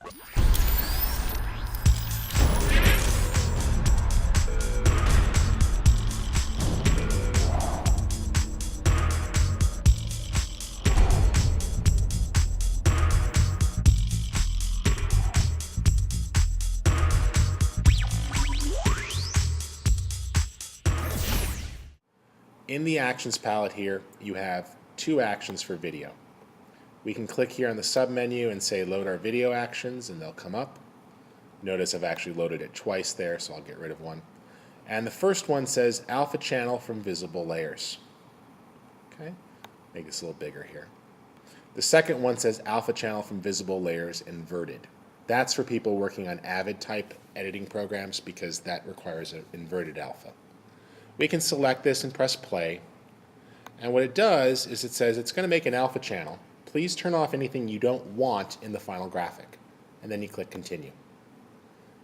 In the actions palette here, you have two actions for video. We can click here on the submenu and say load our video actions, and they'll come up. Notice I've actually loaded it twice there, so I'll get rid of one. And the first one says alpha channel from visible layers. Okay, make this a little bigger here. The second one says alpha channel from visible layers inverted. That's for people working on Avid type editing programs because that requires an inverted alpha. We can select this and press play, and what it does is it says it's going to make an alpha channel. Please turn off anything you don't want in the final graphic, and then you click continue.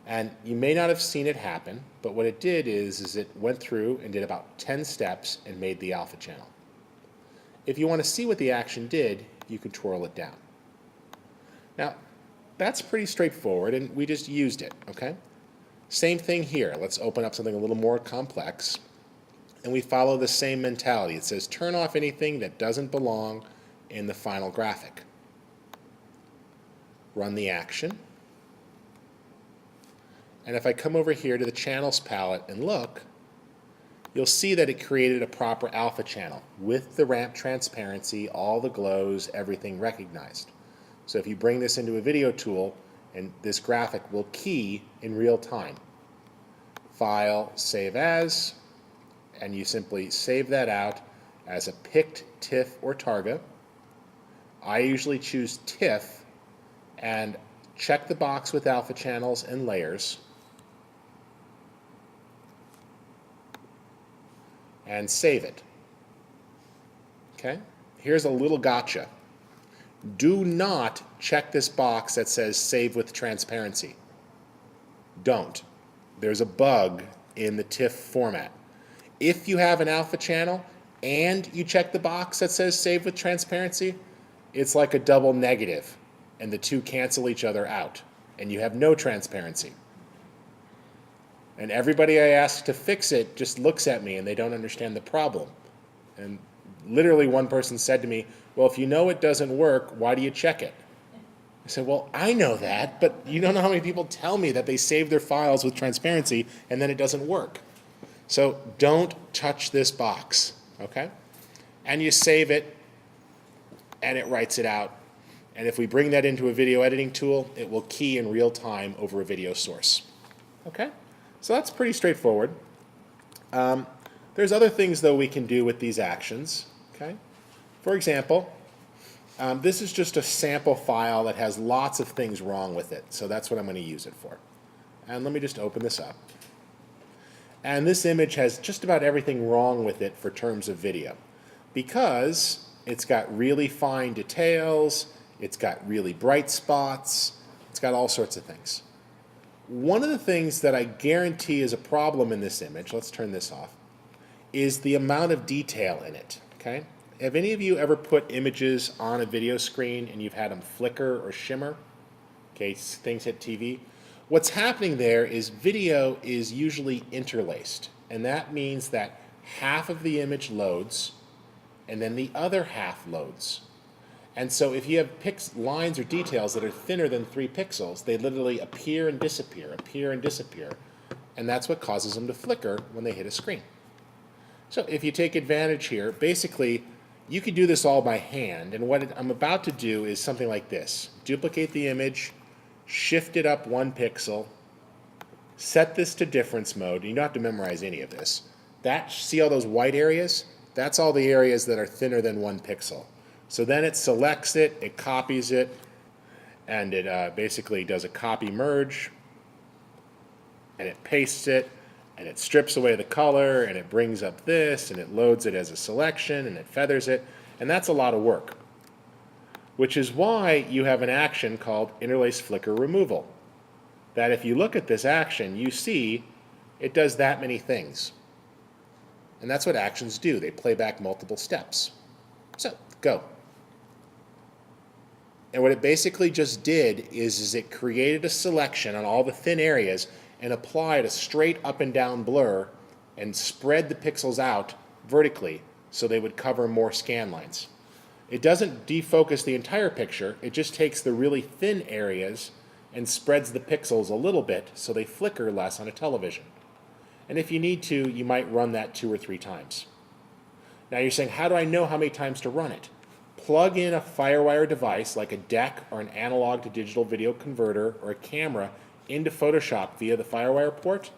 And you may not have seen it happen, but what it did is it went through and did about 10 steps and made the alpha channel. If you want to see what the action did, you can twirl it down. Now, that's pretty straightforward, and we just used it, okay? Same thing here. Let's open up something a little more complex. And we follow the same mentality. It says turn off anything that doesn't belong in the final graphic. Run the action. And if I come over here to the channels palette and look, you'll see that it created a proper alpha channel with the ramp transparency, all the glows, everything recognized. So if you bring this into a video tool, and this graphic will key in real time. File, save as, and you simply save that out as a picked TIFF or Targa. I usually choose TIFF and check the box with alpha channels and layers and save it. Okay? Here's a little gotcha. Do not check this box that says save with transparency. Don't. There's a bug in the TIFF format. If you have an alpha channel and you check the box that says save with transparency, it's like a double negative, and the two cancel each other out, and you have no transparency. And everybody I ask to fix it just looks at me and they don't understand the problem. And literally one person said to me, well, if you know it doesn't work, why do you check it? I said, well, I know that, but you don't know how many people tell me that they save their files with transparency and then it doesn't work. So don't touch this box, okay? And you save it, and it writes it out. And if we bring that into a video editing tool, it will key in real time over a video source. Okay? So that's pretty straightforward. There's other things, though, we can do with these actions. Okay? For example, this is just a sample file that has lots of things wrong with it. So that's what I'm going to use it for. And let me just open this up. And this image has just about everything wrong with it for terms of video, because it's got really fine details, it's got really bright spots, it's got all sorts of things. One of the things that I guarantee is a problem in this image, let's turn this off, is the amount of detail in it. Okay? Have any of you ever put images on a video screen and you've had them flicker or shimmer? Okay, things hit TV. What's happening there is video is usually interlaced, and that means that half of the image loads and then the other half loads. And so if you have lines or details that are thinner than 3 pixels, they literally appear and disappear, and that's what causes them to flicker when they hit a screen. So if you take advantage here, basically you could do this all by hand, and what I'm about to do is something like this. Duplicate the image, shift it up 1 pixel, set this to difference mode. You don't have to memorize any of this. See all those white areas? That's all the areas that are thinner than 1 pixel. So then it selects it, it copies it, and it basically does a copy merge, and it pastes it, and it strips away the color, and it brings up this, and it loads it as a selection, and it feathers it, and that's a lot of work. Which is why you have an action called interlace flicker removal. That if you look at this action, you see it does that many things. And that's what actions do. They play back multiple steps. So, go. And what it basically just did is it created a selection on all the thin areas and applied a straight up and down blur and spread the pixels out vertically so they would cover more scan lines. It doesn't defocus the entire picture, it just takes the really thin areas and spreads the pixels a little bit so they flicker less on a television. And if you need to, you might run that 2 or 3 times. Now you're saying, how do I know how many times to run it? Plug in a FireWire device like a DEC or an analog to digital video converter or a camera into Photoshop via the FireWire port,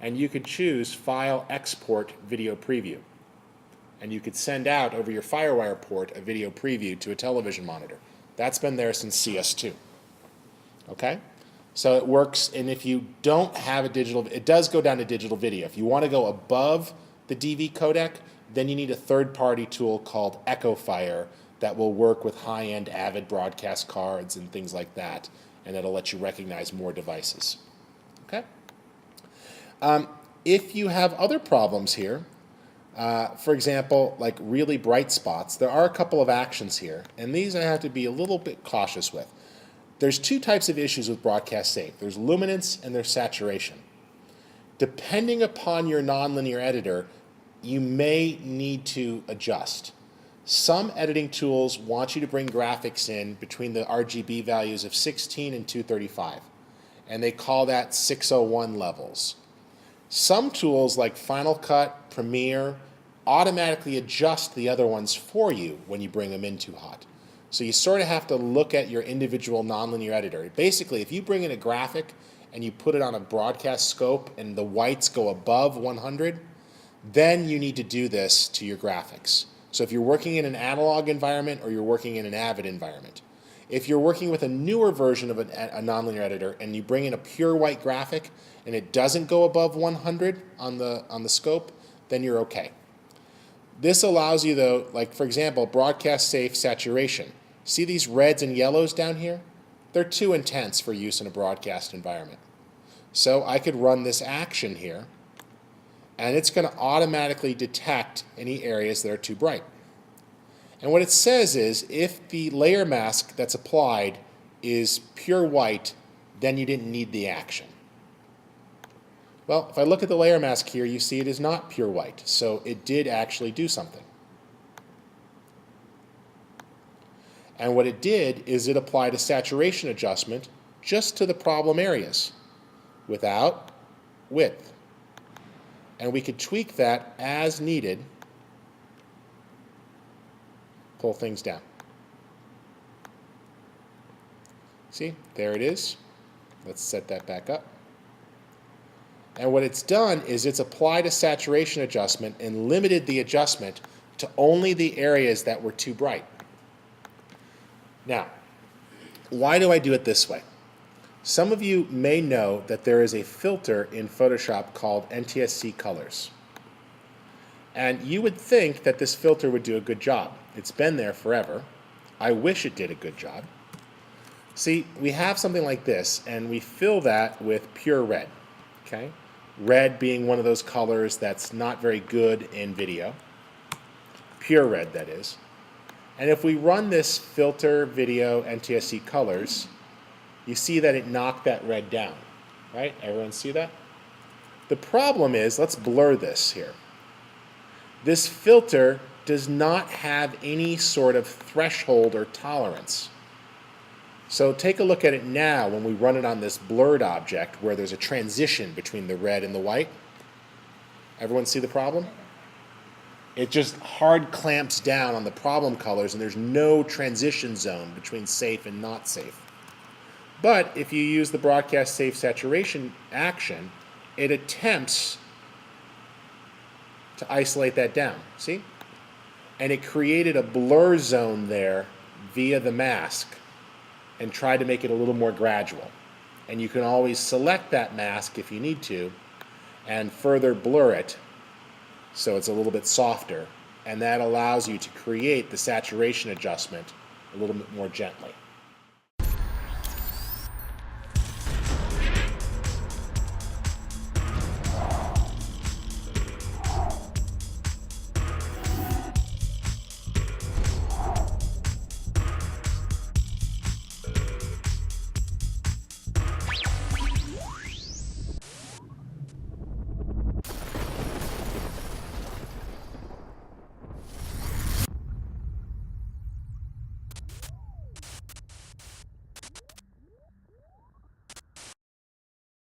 and you could choose File Export Video Preview. And you could send out over your FireWire port a video preview to a television monitor. That's been there since CS2. Okay? So it works, and if you don't have a digital, it does go down to digital video. If you want to go above the DV codec, then you need a third-party tool called EchoFire that will work with high-end Avid broadcast cards and things like that, and it'll let you recognize more devices. Okay? If you have other problems here, for example, like really bright spots, there are a couple of actions here, and these I have to be a little bit cautious with. There's 2 types of issues with broadcast safe. There's luminance and there's saturation. Depending upon your nonlinear editor, you may need to adjust. Some editing tools want you to bring graphics in between the RGB values of 16 and 235, and they call that 601 levels. Some tools like Final Cut, Premiere, automatically adjust the other ones for you when you bring them in too hot. So you sort of have to look at your individual nonlinear editor. Basically, if you bring in a graphic and you put it on a broadcast scope and the whites go above 100, then you need to do this to your graphics. So if you're working in an analog environment or you're working in an Avid environment. If you're working with a newer version of a nonlinear editor and you bring in a pure white graphic and it doesn't go above 100 on the scope, then you're okay. This allows you, though, like for example, broadcast safe saturation. See these reds and yellows down here? They're too intense for use in a broadcast environment. So I could run this action here, and it's going to automatically detect any areas that are too bright. And what it says is, if the layer mask that's applied is pure white, then you didn't need the action. Well, if I look at the layer mask here, you see it is not pure white, so it did actually do something. And what it did is it applied a saturation adjustment just to the problem areas, without width. And we could tweak that as needed, pull things down. See, there it is. Let's set that back up. And what it's done is it's applied a saturation adjustment and limited the adjustment to only the areas that were too bright. Now, why do I do it this way? Some of you may know that there is a filter in Photoshop called NTSC Colors. And you would think that this filter would do a good job. It's been there forever. I wish it did a good job. See, we have something like this, and we fill that with pure red. Okay? Red being one of those colors that's not very good in video. Pure red, that is. And if we run this filter video NTSC Colors, you see that it knocked that red down, right? Everyone see that? The problem is, let's blur this here. This filter does not have any sort of threshold or tolerance. So take a look at it now when we run it on this blurred object where there's a transition between the red and the white. Everyone see the problem? It just hard clamps down on the problem colors and there's no transition zone between safe and not safe. But if you use the broadcast safe saturation action, it attempts to isolate that down, see? And it created a blur zone there via the mask and tried to make it a little more gradual. And you can always select that mask if you need to and further blur it so it's a little bit softer, and that allows you to create the saturation adjustment a little bit more gently.